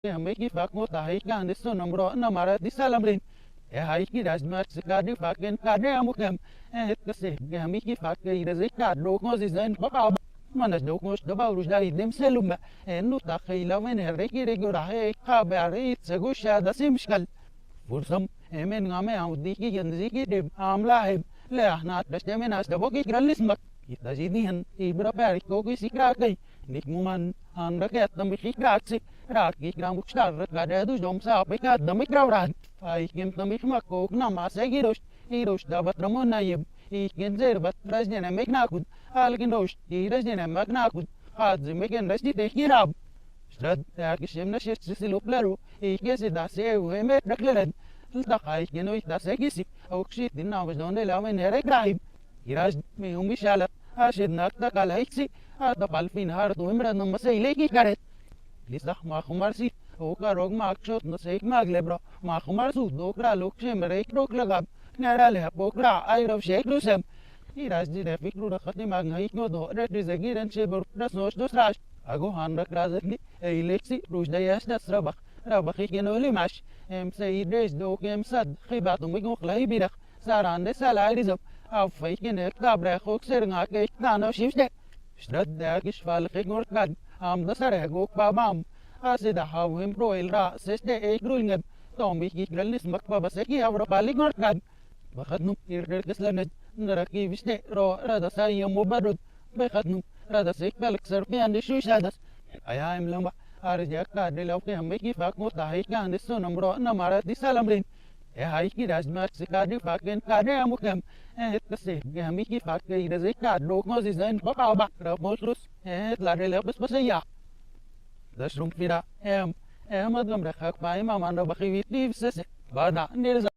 Meki fak mota haikan de so nombro na mara di salamrin haiki rasmat sikadi faken kade amukam kase meki fak ida zika do ko zizan baba manas do ko do baurus da idem seluma nu ta khila men reki regura he khabari tsegusha da simshkal fursam emen ngame audi ki yanzi ki de amla he le ahnat da men as da boki kralismak kita jinihan ibra bari ko ki sikra kai nik muman an raket da miki kratsi Raki gram bukstar kada du jom sa peka damik rawran ai kem damik mako na masa giros dabat ramona yeb iken zer bat rajne mek nakud alkin dos rajne mek nakud haz meken rajdi te kirab strad ya kisem na shet silu plaro ikese da se we met raklen da kai genoi da se gisi okshit din na wasdonde lawen here kraib iraj me umishala ashid nak da kalaiksi da palfin har tu imran masai ki karet Lisah makumarsi, oka rog makshot na seik maglebro, makumarsu dokra lukshem reik rok lagab, narale pokra ayrav shek lusem. Iras di refik ru rakati magnaik no do red dizagiran shebur das dos rash. Ago han rak razatli, eilexi rushdayas das rabak ikenoli mash. Se idres do kem sad, khibatu migok lahi birak, saran de salai rizab, af faiken ek tabra khok ser ngak ek tano shifte. Strad da kishfal khigor kad. Am da sare gok babam ase da hawim proil ra seste e gruingem tombi ki gralnis makba baseki avro pali gorkan bakhadnu irder keslanet naraki viste ro rada sayam mubarud bakhadnu rada sek balak sarfi ande shushadas ayam lamba arja ka de lauke hamme ki fak mo tahi ka ande so namro namara di salamrin hai ki rajmat sikadi faken kade amukam kase gami ki fak ke ide ka dok mo zizan baba ba rabotrus la rele bas basaya das rum pira adgam rakhak pai ma mando bakhi vit sese bada nir